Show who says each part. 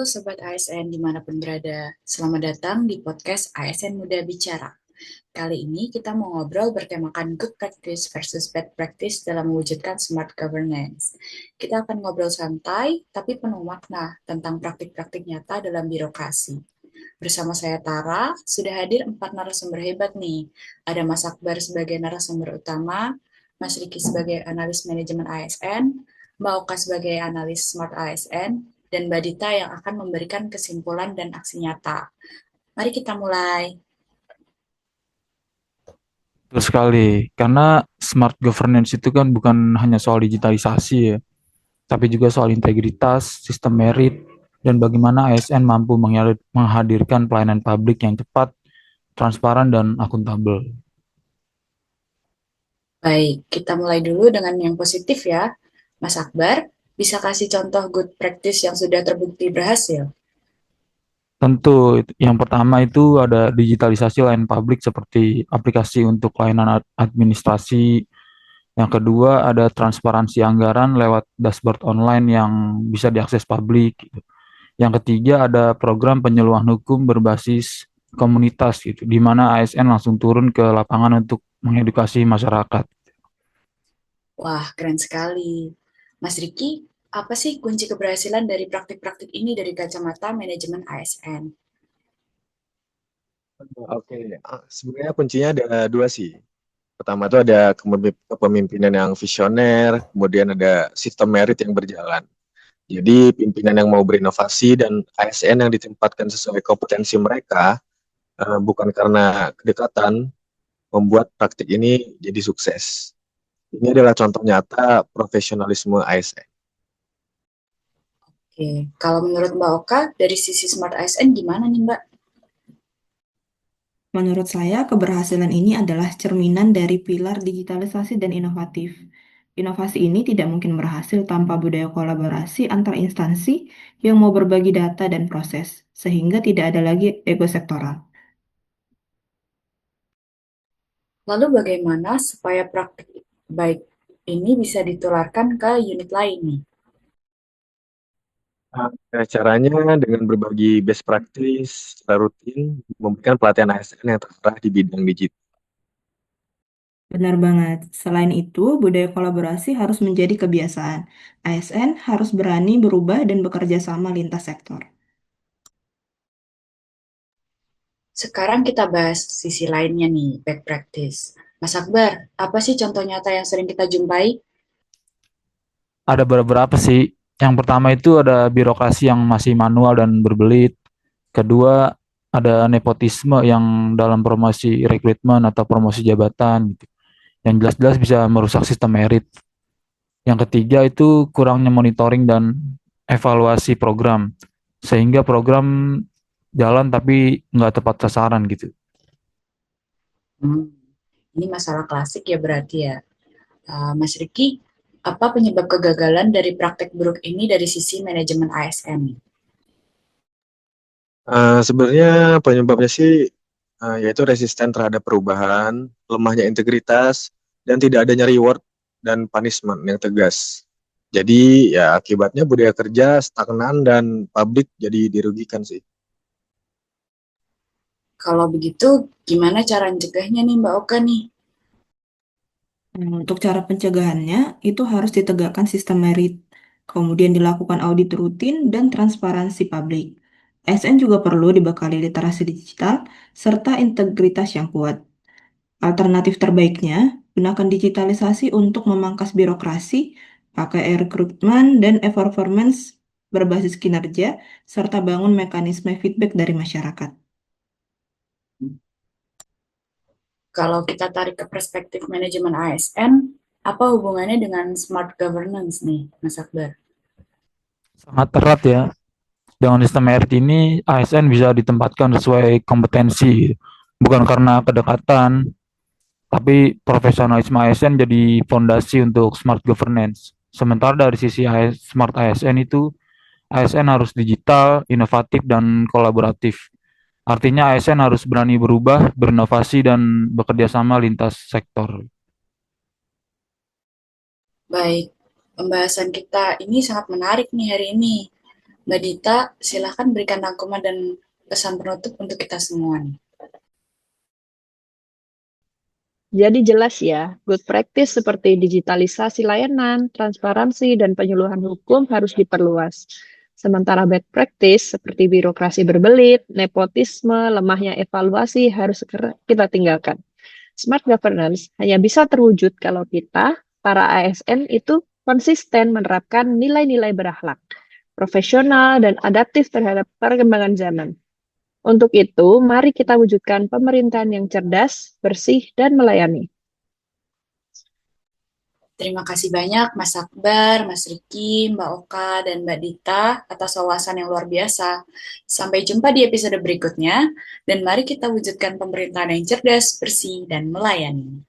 Speaker 1: Sobat ASN dimanapun berada, selamat datang di podcast ASN Muda Bicara. Kali ini kita mau ngobrol bertemakan good practice versus bad practice dalam mewujudkan smart governance. Kita akan ngobrol santai tapi penuh makna tentang praktik-praktik nyata dalam birokrasi. Bersama saya Tara, sudah hadir 4 narasumber hebat nih. Ada Mas Akbar sebagai narasumber utama, Mas Riki sebagai analis manajemen ASN, Mbak Oka sebagai analis smart ASN, dan Mbak Dita yang akan memberikan kesimpulan dan aksi nyata. Mari kita mulai.
Speaker 2: Betul sekali, karena smart governance itu kan bukan hanya soal digitalisasi ya, tapi juga soal integritas, sistem merit, dan bagaimana ASN mampu menghadirkan pelayanan publik yang cepat, transparan, dan akuntabel.
Speaker 1: Baik, kita mulai dulu dengan yang positif ya. Mas Akbar, bisa kasih contoh good practice yang sudah terbukti berhasil?
Speaker 2: Tentu, yang pertama itu ada digitalisasi layanan publik seperti aplikasi untuk layanan administrasi. Yang kedua ada transparansi anggaran lewat dashboard online yang bisa diakses publik. Yang ketiga ada program penyuluhan hukum berbasis komunitas gitu, di mana ASN langsung turun ke lapangan untuk mengedukasi masyarakat.
Speaker 1: Wah, keren sekali. Mas Riki, apa sih kunci keberhasilan dari praktik-praktik ini dari kacamata manajemen ASN?
Speaker 3: Oke, sebenarnya kuncinya ada dua sih. Pertama itu ada kepemimpinan yang visioner, kemudian ada sistem merit yang berjalan. Jadi pimpinan yang mau berinovasi dan ASN yang ditempatkan sesuai kompetensi mereka, bukan karena kedekatan, membuat praktik ini jadi sukses. Ini adalah contoh nyata profesionalisme ASN.
Speaker 1: Oke, kalau menurut Mbak Oka, dari sisi Smart ASN gimana nih Mbak?
Speaker 4: Menurut saya, keberhasilan ini adalah cerminan dari pilar digitalisasi dan inovatif. Inovasi ini tidak mungkin berhasil tanpa budaya kolaborasi antar instansi yang mau berbagi data dan proses, sehingga tidak ada lagi ego sektoral.
Speaker 1: Lalu bagaimana supaya praktik baik ini bisa ditularkan ke unit lain nih?
Speaker 3: Caranya dengan berbagi best practice secara rutin, memberikan pelatihan ASN yang terarah di bidang digital.
Speaker 4: Benar banget. Selain itu, budaya kolaborasi harus menjadi kebiasaan. ASN harus berani berubah dan bekerja sama lintas sektor.
Speaker 1: Sekarang kita bahas sisi lainnya nih, bad practice. Mas Akbar, apa sih contoh nyata yang sering kita jumpai?
Speaker 2: Ada beberapa sih. Yang pertama itu ada birokrasi yang masih manual dan berbelit. Kedua, ada nepotisme yang dalam promosi rekrutmen atau promosi jabatan gitu, yang jelas-jelas bisa merusak sistem merit. Yang ketiga itu kurangnya monitoring dan evaluasi program, sehingga program jalan tapi nggak tepat sasaran gitu.
Speaker 1: Hmm, ini masalah klasik ya berarti ya. Mas Riki, apa penyebab kegagalan dari praktek buruk ini dari sisi manajemen ASN?
Speaker 3: Sebenarnya penyebabnya sih yaitu resisten terhadap perubahan, lemahnya integritas, dan tidak adanya reward dan punishment yang tegas. Jadi ya akibatnya budaya kerja stagnan dan publik jadi dirugikan sih.
Speaker 1: Kalau begitu, gimana cara mencegahnya nih Mbak Oka nih?
Speaker 4: Untuk cara pencegahannya, itu harus ditegakkan sistem merit, kemudian dilakukan audit rutin dan transparansi publik. ASN juga perlu dibekali literasi digital serta integritas yang kuat. Alternatif terbaiknya, gunakan digitalisasi untuk memangkas birokrasi, pakai rekrutmen dan e-performance berbasis kinerja, serta bangun mekanisme feedback dari masyarakat.
Speaker 1: Kalau kita tarik ke perspektif manajemen ASN, apa hubungannya dengan smart governance nih, Mas Akbar?
Speaker 2: Sangat erat ya. Dengan sistem merit ini, ASN bisa ditempatkan sesuai kompetensi, bukan karena kedekatan, tapi profesionalisme ASN jadi fondasi untuk smart governance. Sementara dari sisi smart ASN itu, ASN harus digital, inovatif, dan kolaboratif. Artinya ASN harus berani berubah, berinovasi, dan bekerja sama lintas sektor.
Speaker 1: Baik, pembahasan kita ini sangat menarik nih hari ini. Mbak Dita, silahkan berikan rangkuman dan pesan penutup untuk kita semua nih.
Speaker 5: Jadi jelas ya, good practice seperti digitalisasi layanan, transparansi, dan penyuluhan hukum harus diperluas. Sementara bad practice seperti birokrasi berbelit, nepotisme, lemahnya evaluasi harus segera kita tinggalkan. Smart governance hanya bisa terwujud kalau kita, para ASN itu konsisten menerapkan nilai-nilai berakhlak, profesional, dan adaptif terhadap perkembangan zaman. Untuk itu, mari kita wujudkan pemerintahan yang cerdas, bersih, dan melayani.
Speaker 1: Terima kasih banyak Mas Akbar, Mas Riki, Mbak Oka, dan Mbak Dita atas wawasan yang luar biasa. Sampai jumpa di episode berikutnya, dan mari kita wujudkan pemerintahan yang cerdas, bersih, dan melayani.